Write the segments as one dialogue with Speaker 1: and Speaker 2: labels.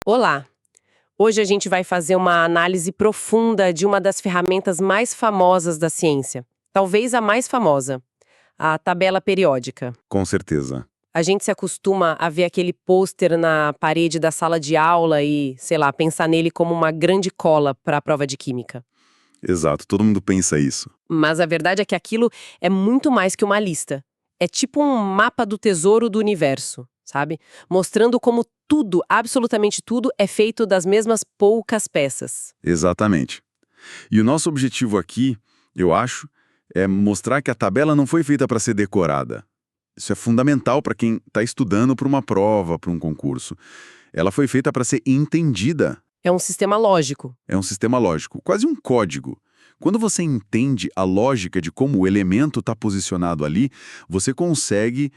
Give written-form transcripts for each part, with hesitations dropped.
Speaker 1: Olá! Hoje a gente vai fazer uma análise profunda de uma das ferramentas mais famosas da ciência. Talvez a mais famosa, a tabela periódica.
Speaker 2: Com certeza.
Speaker 1: A gente se acostuma a ver aquele pôster na parede da sala de aula e, sei lá, pensar nele como uma grande cola para a prova de química.
Speaker 2: Exato, todo mundo pensa isso.
Speaker 1: Mas a verdade é que aquilo é muito mais que uma lista. É tipo um mapa do tesouro do universo, sabe? Mostrando como tudo, absolutamente tudo, é feito das mesmas poucas peças.
Speaker 2: Exatamente. E o nosso objetivo aqui, eu acho, é mostrar que a tabela não foi feita para ser decorada. Isso é fundamental para quem está estudando para uma prova, para um concurso. Ela foi feita para ser entendida.
Speaker 1: É um sistema lógico.
Speaker 2: É um sistema lógico, quase um código. Quando você entende a lógica de como o elemento está posicionado ali, você consegue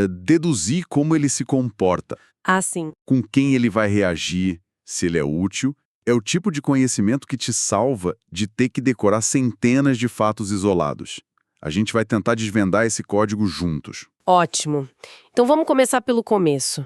Speaker 2: deduzir como ele se comporta,
Speaker 1: Ah, sim.
Speaker 2: com quem ele vai reagir, se ele é útil. É o tipo de conhecimento que te salva de ter que decorar centenas de fatos isolados. A gente vai tentar desvendar esse código juntos.
Speaker 1: Ótimo. Então vamos começar pelo começo.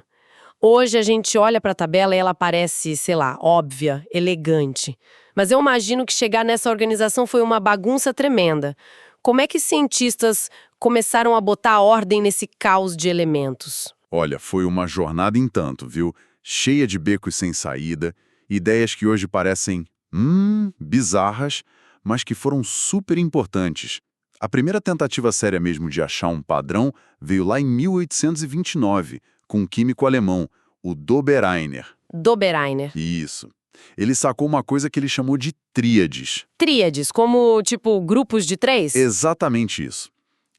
Speaker 1: Hoje a gente olha para a tabela e ela parece, sei lá, óbvia, elegante. Mas eu imagino que chegar nessa organização foi uma bagunça tremenda. Como é que cientistas começaram a botar ordem nesse caos de elementos?
Speaker 2: Olha, foi uma jornada em tanto, viu? Cheia de becos sem saída, ideias que hoje parecem, bizarras, mas que foram super importantes. A primeira tentativa séria mesmo de achar um padrão veio lá em 1829, com um químico alemão, o Dobereiner.
Speaker 1: Dobereiner.
Speaker 2: Isso. Ele sacou uma coisa que ele chamou de tríades.
Speaker 1: Tríades, como, tipo, grupos de 3?
Speaker 2: Exatamente isso.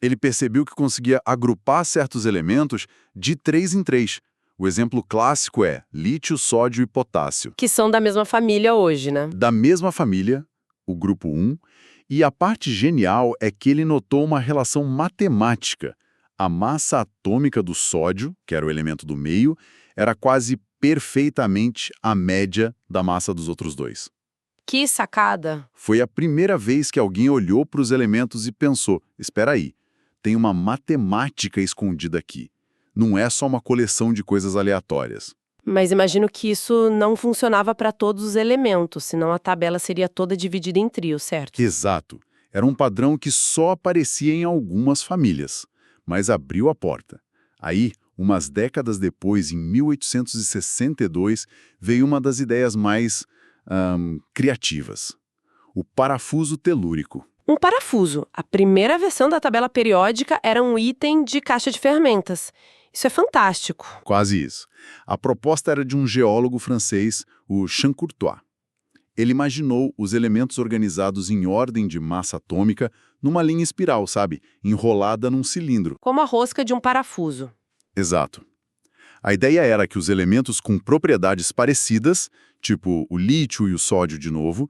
Speaker 2: Ele percebeu que conseguia agrupar certos elementos de 3 em 3. O exemplo clássico é lítio, sódio e potássio.
Speaker 1: Que são da mesma família hoje, né?
Speaker 2: Da mesma família, o grupo 1, e a parte genial é que ele notou uma relação matemática. A massa atômica do sódio, que era o elemento do meio, era quase perfeitamente a média da massa dos outros dois.
Speaker 1: Que sacada!
Speaker 2: Foi a primeira vez que alguém olhou para os elementos e pensou, espera aí, tem uma matemática escondida aqui. Não é só uma coleção de coisas aleatórias.
Speaker 1: Mas imagino que isso não funcionava para todos os elementos, senão a tabela seria toda dividida em trios, certo?
Speaker 2: Exato. Era um padrão que só aparecia em algumas famílias, mas abriu a porta. Aí, umas décadas depois, em 1862, veio uma das ideias mais criativas. O parafuso telúrico.
Speaker 1: Um parafuso. A primeira versão da tabela periódica era um item de caixa de ferramentas. Isso é fantástico.
Speaker 2: Quase isso. A proposta era de um geólogo francês, o Champ-Courtois. Ele imaginou os elementos organizados em ordem de massa atômica numa linha espiral, sabe? Enrolada num cilindro.
Speaker 1: Como a rosca de um parafuso.
Speaker 2: Exato. A ideia era que os elementos com propriedades parecidas, tipo o lítio e o sódio de novo,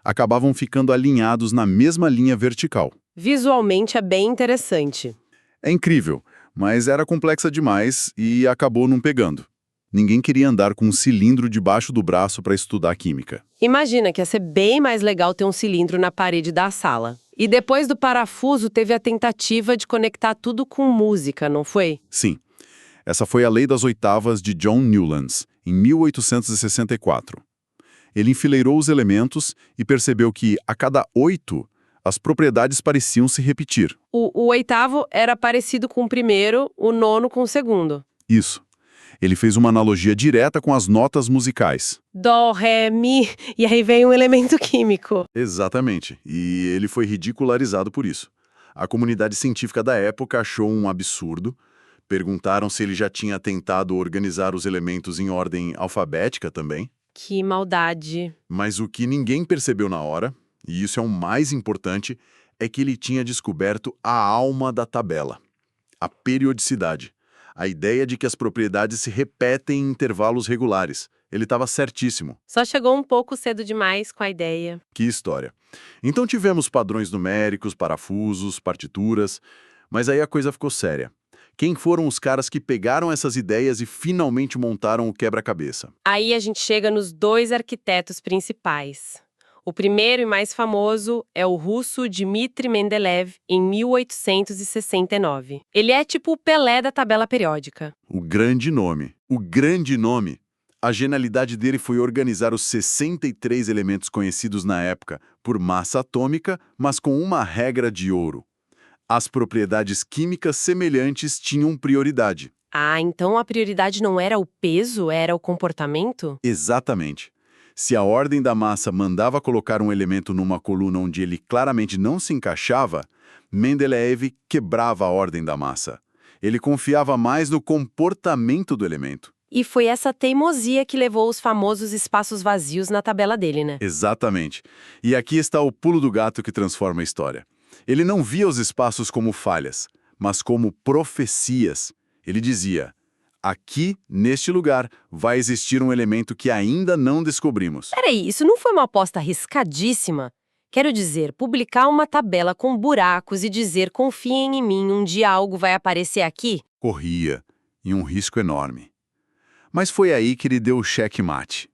Speaker 2: acabavam ficando alinhados na mesma linha vertical.
Speaker 1: Visualmente é bem interessante.
Speaker 2: É incrível, mas era complexa demais e acabou não pegando. Ninguém queria andar com um cilindro debaixo do braço para estudar química.
Speaker 1: Imagina que ia ser bem mais legal ter um cilindro na parede da sala. E depois do parafuso, teve a tentativa de conectar tudo com música, não foi?
Speaker 2: Sim, essa foi a lei das oitavas de John Newlands, em 1864. Ele enfileirou os elementos e percebeu que, a cada 8, as propriedades pareciam se repetir.
Speaker 1: O oitavo era parecido com o primeiro, o nono com o segundo.
Speaker 2: Isso. Ele fez uma analogia direta com as notas musicais.
Speaker 1: Dó, ré, mi, e aí vem um elemento químico.
Speaker 2: Exatamente. E ele foi ridicularizado por isso. A comunidade científica da época achou um absurdo. Perguntaram se ele já tinha tentado organizar os elementos em ordem alfabética também.
Speaker 1: Que maldade.
Speaker 2: Mas o que ninguém percebeu na hora, e isso é o mais importante, é que ele tinha descoberto a alma da tabela, a periodicidade. A ideia de que as propriedades se repetem em intervalos regulares. Ele estava certíssimo.
Speaker 1: Só chegou um pouco cedo demais com a ideia.
Speaker 2: Que história. Então tivemos padrões numéricos, parafusos, partituras, mas aí a coisa ficou séria. Quem foram os caras que pegaram essas ideias e finalmente montaram o quebra-cabeça?
Speaker 1: Aí a gente chega nos 2 arquitetos principais. O primeiro e mais famoso é o russo Dmitri Mendeleev, em 1869. Ele é tipo o Pelé da tabela periódica.
Speaker 2: O grande nome. O grande nome. A genialidade dele foi organizar os 63 elementos conhecidos na época por massa atômica, mas com uma regra de ouro. As propriedades químicas semelhantes tinham prioridade.
Speaker 1: Ah, então a prioridade não era o peso, era o comportamento?
Speaker 2: Exatamente. Se a ordem da massa mandava colocar um elemento numa coluna onde ele claramente não se encaixava, Mendeleev quebrava a ordem da massa. Ele confiava mais no comportamento do elemento.
Speaker 1: E foi essa teimosia que levou os famosos espaços vazios na tabela dele, né?
Speaker 2: Exatamente. E aqui está o pulo do gato que transforma a história. Ele não via os espaços como falhas, mas como profecias. Ele dizia: aqui, neste lugar, vai existir um elemento que ainda não descobrimos.
Speaker 1: Peraí, isso não foi uma aposta arriscadíssima? Quero dizer, publicar uma tabela com buracos e dizer confiem em mim, um dia algo vai aparecer aqui?
Speaker 2: Corria, e um risco enorme. Mas foi aí que ele deu o checkmate.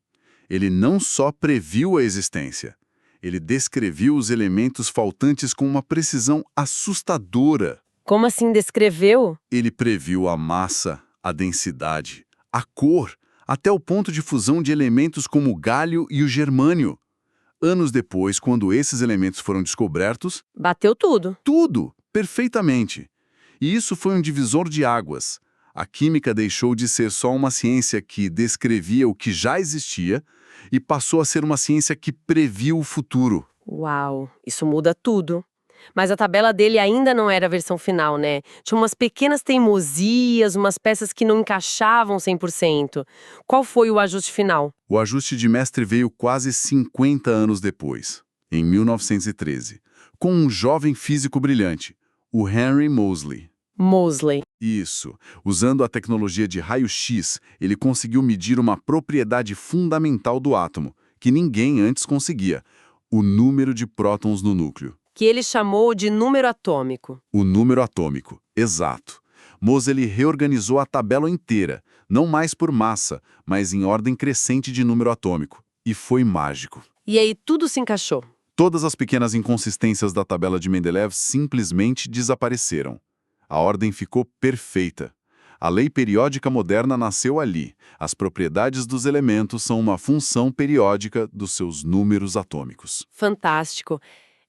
Speaker 2: Ele não só previu a existência, ele descreveu os elementos faltantes com uma precisão assustadora.
Speaker 1: Como assim descreveu?
Speaker 2: Ele previu a massa, a densidade, a cor, até o ponto de fusão de elementos como o galho e o germânio. Anos depois, quando esses elementos foram descobertos,
Speaker 1: Bateu tudo.
Speaker 2: tudo, perfeitamente. E isso foi um divisor de águas. A química deixou de ser só uma ciência que descrevia o que já existia e passou a ser uma ciência que previa o futuro.
Speaker 1: Uau, isso muda tudo. Mas a tabela dele ainda não era a versão final, né? Tinha umas pequenas teimosias, umas peças que não encaixavam 100%. Qual foi o ajuste final?
Speaker 2: O ajuste de mestre veio quase 50 anos depois, em 1913, com um jovem físico brilhante, o Henry Moseley.
Speaker 1: Moseley.
Speaker 2: Isso. Usando a tecnologia de raio-x, ele conseguiu medir uma propriedade fundamental do átomo, que ninguém antes conseguia: o número de prótons no núcleo.
Speaker 1: Que ele chamou de número atômico.
Speaker 2: O número atômico, exato. Moseley reorganizou a tabela inteira, não mais por massa, mas em ordem crescente de número atômico. E foi mágico.
Speaker 1: E aí tudo se encaixou.
Speaker 2: Todas as pequenas inconsistências da tabela de Mendeleev simplesmente desapareceram. A ordem ficou perfeita. A lei periódica moderna nasceu ali. As propriedades dos elementos são uma função periódica dos seus números atômicos.
Speaker 1: Fantástico.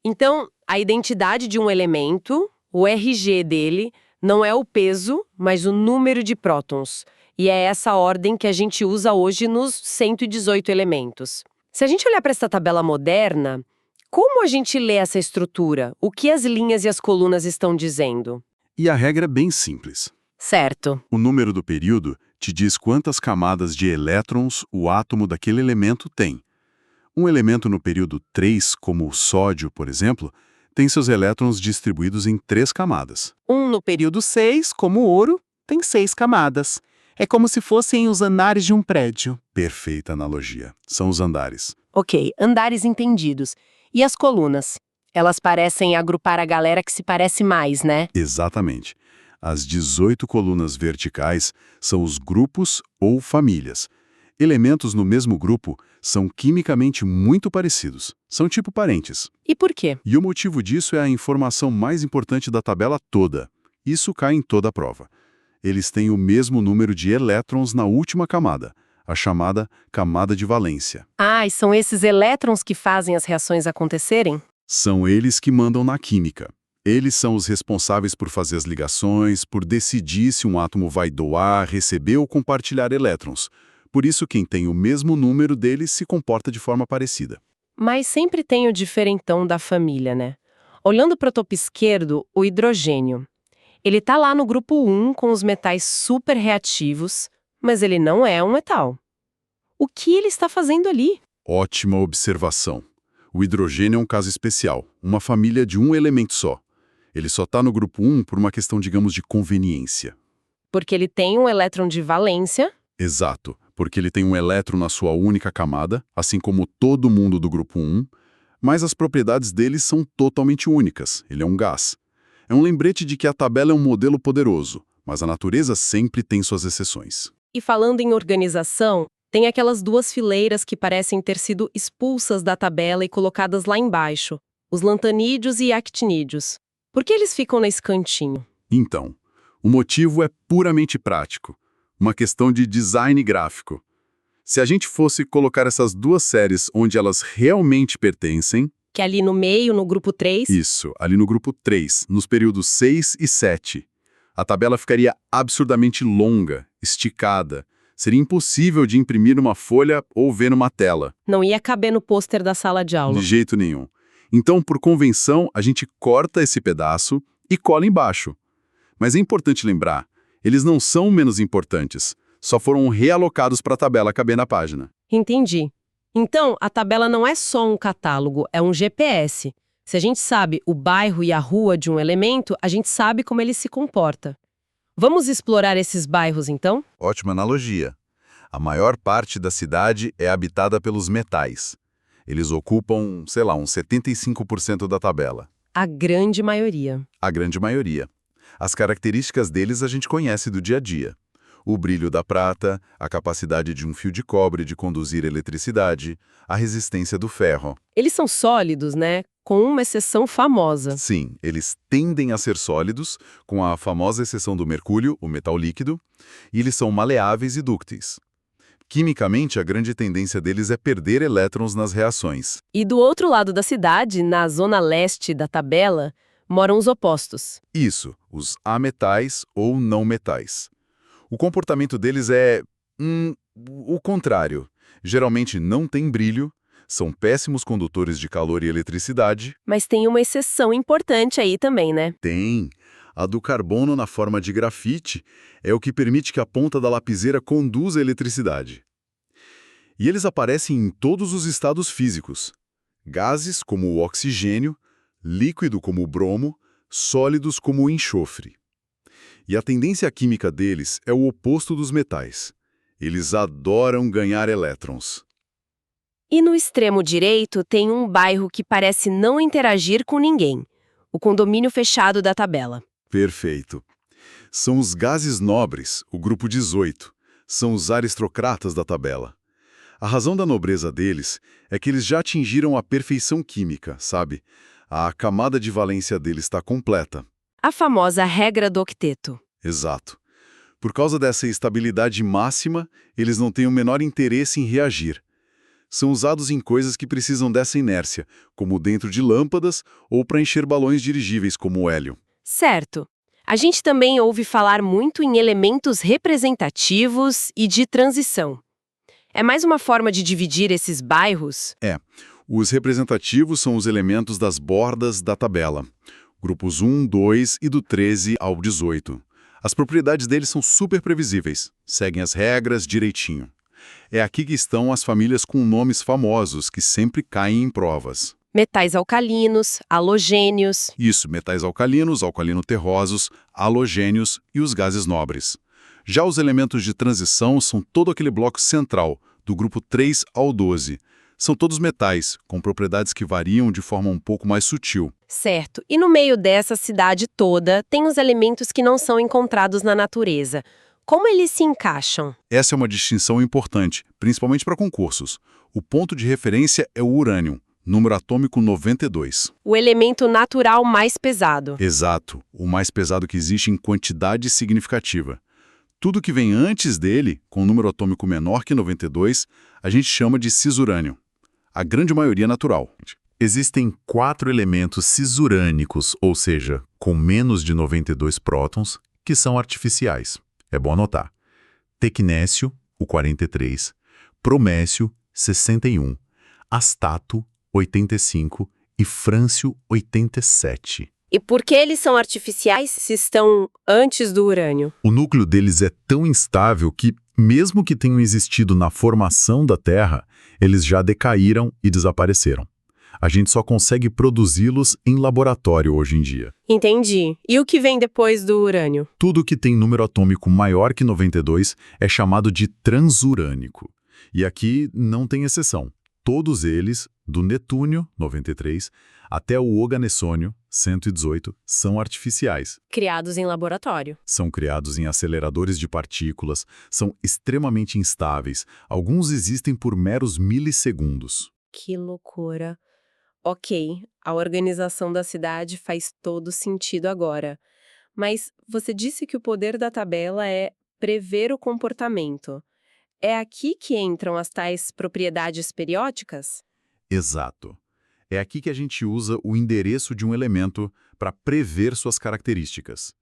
Speaker 1: Então, a identidade de um elemento, o RG dele, não é o peso, mas o número de prótons. E é essa ordem que a gente usa hoje nos 118 elementos. Se a gente olhar para essa tabela moderna, como a gente lê essa estrutura? O que as linhas e as colunas estão dizendo?
Speaker 2: E a regra é bem simples.
Speaker 1: Certo.
Speaker 2: O número do período te diz quantas camadas de elétrons o átomo daquele elemento tem. Um elemento no período 3, como o sódio, por exemplo, tem seus elétrons distribuídos em 3 camadas.
Speaker 3: Um no período 6, como o ouro, tem 6 camadas. É como se fossem os andares de um prédio.
Speaker 2: Perfeita analogia. São os andares.
Speaker 1: Ok, andares entendidos. E as colunas? Elas parecem agrupar a galera que se parece mais, né?
Speaker 2: Exatamente. As 18 colunas verticais são os grupos ou famílias. Elementos no mesmo grupo são quimicamente muito parecidos. São tipo parentes.
Speaker 1: E por quê?
Speaker 2: E o motivo disso é a informação mais importante da tabela toda. Isso cai em toda a prova. Eles têm o mesmo número de elétrons na última camada, a chamada camada de valência.
Speaker 1: Ah, e são esses elétrons que fazem as reações acontecerem?
Speaker 2: São eles que mandam na química. Eles são os responsáveis por fazer as ligações, por decidir se um átomo vai doar, receber ou compartilhar elétrons. Por isso, quem tem o mesmo número deles se comporta de forma parecida.
Speaker 1: Mas sempre tem o diferentão da família, né? Olhando para o topo esquerdo, o hidrogênio. Ele tá lá no grupo 1 com os metais super reativos, mas ele não é um metal. O que ele está fazendo ali?
Speaker 2: Ótima observação. O hidrogênio é um caso especial, uma família de um elemento só. Ele só está no grupo 1 por uma questão, digamos, de conveniência.
Speaker 1: Porque ele tem um elétron de valência.
Speaker 2: Exato, porque ele tem um elétron na sua única camada, assim como todo mundo do grupo 1, mas as propriedades dele são totalmente únicas. Ele é um gás. É um lembrete de que a tabela é um modelo poderoso, mas a natureza sempre tem suas exceções.
Speaker 1: E falando em organização, tem aquelas duas fileiras que parecem ter sido expulsas da tabela e colocadas lá embaixo, os lantanídeos e actinídeos. Por que eles ficam nesse cantinho?
Speaker 2: Então, o motivo é puramente prático, uma questão de design gráfico. Se a gente fosse colocar essas duas séries onde elas realmente pertencem,
Speaker 1: Que ali no meio, no grupo 3,
Speaker 2: isso, ali no grupo 3, nos períodos 6 e 7, a tabela ficaria absurdamente longa, esticada. Seria impossível de imprimir numa folha ou ver numa tela.
Speaker 1: não ia caber no pôster da sala de aula.
Speaker 2: De jeito nenhum. Então, por convenção, a gente corta esse pedaço e cola embaixo. Mas é importante lembrar, eles não são menos importantes, só foram realocados para a tabela caber na página.
Speaker 1: Entendi. Então, a tabela não é só um catálogo, é um GPS. Se a gente sabe o bairro e a rua de um elemento, a gente sabe como ele se comporta. Vamos explorar esses bairros, então?
Speaker 2: Ótima analogia. A maior parte da cidade é habitada pelos metais. Eles ocupam, sei lá, uns 75% da tabela.
Speaker 1: A grande maioria.
Speaker 2: A grande maioria. As características deles a gente conhece do dia a dia. O brilho da prata, a capacidade de um fio de cobre de conduzir eletricidade, a resistência do ferro.
Speaker 1: Eles são sólidos, né? Com uma exceção famosa.
Speaker 2: Sim, eles tendem a ser sólidos, com a famosa exceção do mercúrio, o metal líquido, e eles são maleáveis e dúcteis. Quimicamente, a grande tendência deles é perder elétrons nas reações.
Speaker 1: E do outro lado da cidade, na zona leste da tabela, moram os opostos.
Speaker 2: Isso, os ametais ou não metais. O comportamento deles é o contrário. Geralmente não tem brilho, são péssimos condutores de calor e eletricidade.
Speaker 1: Mas tem uma exceção importante aí também, né?
Speaker 2: Tem. A do carbono na forma de grafite é o que permite que a ponta da lapiseira conduza a eletricidade. E eles aparecem em todos os estados físicos. Gases, como o oxigênio, líquido, como o bromo, sólidos, como o enxofre. E a tendência química deles é o oposto dos metais. Eles adoram ganhar elétrons.
Speaker 1: E no extremo direito tem um bairro que parece não interagir com ninguém. O condomínio fechado da tabela.
Speaker 2: Perfeito. São os gases nobres, o grupo 18. São os aristocratas da tabela. A razão da nobreza deles é que eles já atingiram a perfeição química, sabe? A camada de valência deles está completa.
Speaker 1: A famosa regra do octeto.
Speaker 2: Exato. Por causa dessa estabilidade máxima, eles não têm o menor interesse em reagir. São usados em coisas que precisam dessa inércia, como dentro de lâmpadas ou para encher balões dirigíveis, como o hélio.
Speaker 1: Certo. A gente também ouve falar muito em elementos representativos e de transição. É mais uma forma de dividir esses bairros?
Speaker 2: Os representativos são os elementos das bordas da tabela. Grupos 1, 2 e do 13 ao 18. As propriedades deles são super previsíveis, seguem as regras direitinho. É aqui que estão as famílias com nomes famosos que sempre caem em provas.
Speaker 1: Metais alcalinos, halogênios.
Speaker 2: Isso, metais alcalinos, alcalino-terrosos, halogênios e os gases nobres. Já os elementos de transição são todo aquele bloco central, do grupo 3 ao 12. São todos metais, com propriedades que variam de forma um pouco mais sutil.
Speaker 1: Certo. E no meio dessa cidade toda, tem os elementos que não são encontrados na natureza. Como eles se encaixam?
Speaker 2: Essa é uma distinção importante, principalmente para concursos. O ponto de referência é o urânio, número atômico 92.
Speaker 1: O elemento natural mais pesado.
Speaker 2: Exato, o mais pesado que existe em quantidade significativa. Tudo que vem antes dele, com um número atômico menor que 92, a gente chama de cisurânio. A grande maioria natural. Existem 4 elementos cisurânicos, ou seja, com menos de 92 prótons, que são artificiais. É bom anotar. Tecnécio, o 43, promécio, 61, astato, 85 e frâncio, 87.
Speaker 1: E por que eles são artificiais se estão antes do urânio?
Speaker 2: O núcleo deles é tão instável que, mesmo que tenham existido na formação da Terra, eles já decaíram e desapareceram. A gente só consegue produzi-los em laboratório hoje em dia.
Speaker 1: Entendi. E o que vem depois do urânio?
Speaker 2: Tudo que tem número atômico maior que 92 é chamado de transurânico. E aqui não tem exceção. Todos eles, do netúnio, 93, até o oganessônio, 118, são artificiais.
Speaker 1: Criados em laboratório.
Speaker 2: São criados em aceleradores de partículas, são extremamente instáveis. Alguns existem por meros milissegundos.
Speaker 1: Que loucura. Ok, a organização da cidade faz todo sentido agora. Mas você disse que o poder da tabela é prever o comportamento. É aqui que entram as tais propriedades periódicas?
Speaker 2: Exato. É aqui que a gente usa o endereço de um elemento para prever suas características.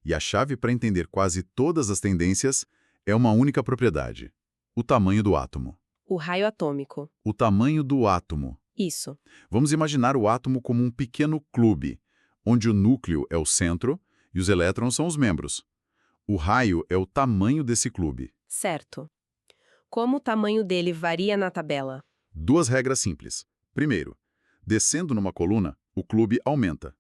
Speaker 2: E a chave para entender quase todas as tendências é uma única propriedade: o tamanho do átomo.
Speaker 1: O raio atômico.
Speaker 2: O tamanho do átomo.
Speaker 1: Isso.
Speaker 2: Vamos imaginar o átomo como um pequeno clube, onde o núcleo é o centro e os elétrons são os membros. O raio é o tamanho desse clube.
Speaker 1: Certo. Como o tamanho dele varia na tabela?
Speaker 2: Duas regras simples. Primeiro, descendo numa coluna, o clube aumenta.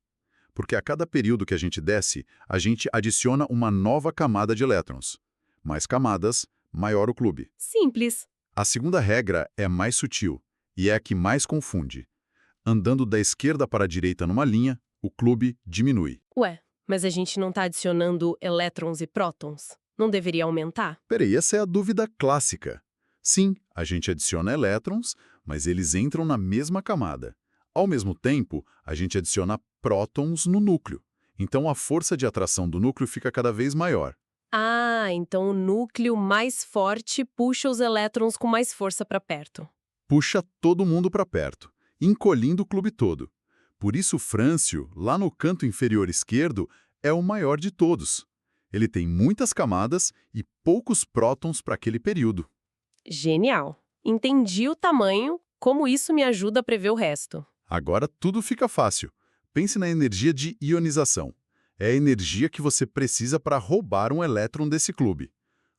Speaker 2: Porque a cada período que a gente desce, a gente adiciona uma nova camada de elétrons. Mais camadas, maior o clube.
Speaker 1: Simples.
Speaker 2: A segunda regra é mais sutil, e é a que mais confunde. Andando da esquerda para a direita numa linha, o clube diminui.
Speaker 1: Ué, mas a gente não está adicionando elétrons e prótons? Não deveria aumentar?
Speaker 2: Peraí, essa é a dúvida clássica. Sim, a gente adiciona elétrons, mas eles entram na mesma camada. Ao mesmo tempo, a gente adiciona prótons no núcleo. Então a força de atração do núcleo fica cada vez maior.
Speaker 1: Ah, então o núcleo mais forte puxa os elétrons com mais força para perto.
Speaker 2: Puxa todo mundo para perto, encolhendo o clube todo. Por isso o frâncio, lá no canto inferior esquerdo, é o maior de todos. Ele tem muitas camadas e poucos prótons para aquele período.
Speaker 1: Genial. Entendi o tamanho, como isso me ajuda a prever o resto.
Speaker 2: Agora tudo fica fácil. Pense na energia de ionização. É a energia que você precisa para roubar um elétron desse clube.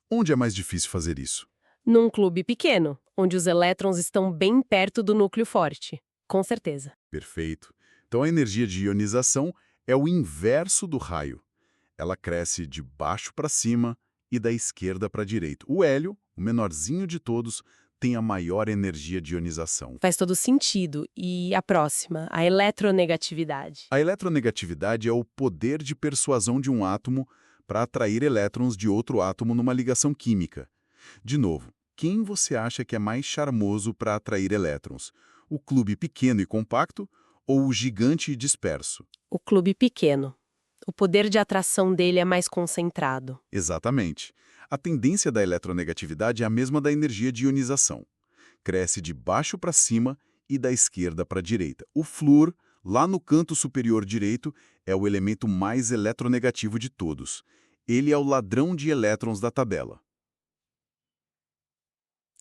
Speaker 2: Onde é mais difícil fazer isso?
Speaker 1: Num clube pequeno, onde os elétrons estão bem perto do núcleo forte. Com certeza.
Speaker 2: Perfeito. Então a energia de ionização é o inverso do raio. Ela cresce de baixo para cima e da esquerda para a direita. O hélio, o menorzinho de todos, tem a maior energia de ionização.
Speaker 1: Faz todo sentido. E a próxima, a eletronegatividade.
Speaker 2: A eletronegatividade é o poder de persuasão de um átomo para atrair elétrons de outro átomo numa ligação química. De novo, quem você acha que é mais charmoso para atrair elétrons? O clube pequeno e compacto ou o gigante e disperso?
Speaker 1: O clube pequeno. O poder de atração dele é mais concentrado.
Speaker 2: Exatamente. A tendência da eletronegatividade é a mesma da energia de ionização. Cresce de baixo para cima e da esquerda para a direita. O flúor, lá no canto superior direito, é o elemento mais eletronegativo de todos. Ele é o ladrão de elétrons da tabela.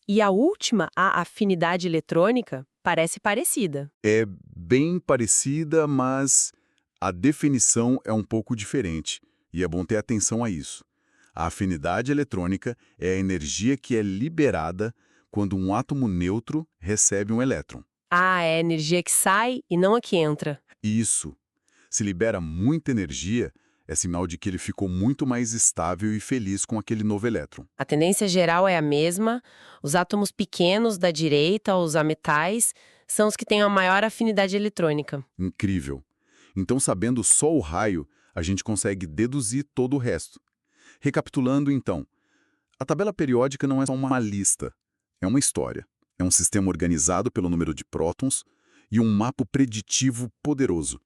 Speaker 1: E a última, a afinidade eletrônica, parece parecida.
Speaker 2: É bem parecida, mas a definição é um pouco diferente, e é bom ter atenção a isso. A afinidade eletrônica é a energia que é liberada quando um átomo neutro recebe um elétron.
Speaker 1: Ah, é a energia que sai e não a que entra.
Speaker 2: Isso. Se libera muita energia, é sinal de que ele ficou muito mais estável e feliz com aquele novo elétron.
Speaker 1: A tendência geral é a mesma. Os átomos pequenos da direita, os ametais, são os que têm a maior afinidade eletrônica.
Speaker 2: Incrível. Então, sabendo só o raio, a gente consegue deduzir todo o resto. Recapitulando, então, a tabela periódica não é só uma lista, é uma história. É um sistema organizado pelo número de prótons e um mapa preditivo poderoso.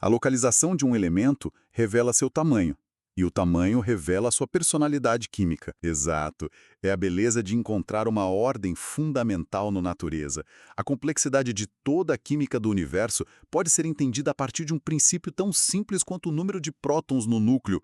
Speaker 2: A localização de um elemento revela seu tamanho, e o tamanho revela sua personalidade química. Exato, é a beleza de encontrar uma ordem fundamental na natureza. A complexidade de toda a química do universo pode ser entendida a partir de um princípio tão simples quanto o número de prótons no núcleo.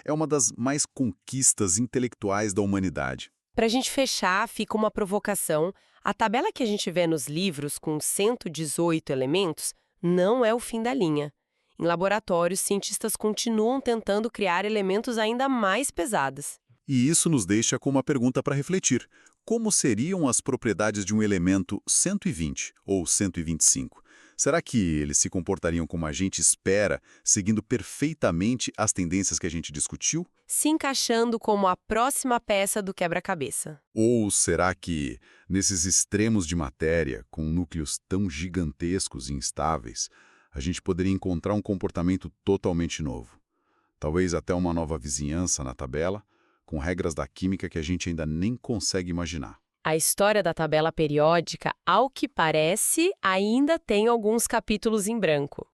Speaker 2: É uma das mais conquistas intelectuais da humanidade.
Speaker 1: Para a gente fechar, fica uma provocação. A tabela que a gente vê nos livros, com 118 elementos, não é o fim da linha. Em laboratórios, cientistas continuam tentando criar elementos ainda mais pesados.
Speaker 2: E isso nos deixa com uma pergunta para refletir. Como seriam as propriedades de um elemento 120 ou 125? Será que eles se comportariam como a gente espera, seguindo perfeitamente as tendências que a gente discutiu?
Speaker 1: Se encaixando como a próxima peça do quebra-cabeça.
Speaker 2: Ou será que, nesses extremos de matéria, com núcleos tão gigantescos e instáveis, a gente poderia encontrar um comportamento totalmente novo? Talvez até uma nova vizinhança na tabela, com regras da química que a gente ainda nem consegue imaginar.
Speaker 1: A história da tabela periódica, ao que parece, ainda tem alguns capítulos em branco.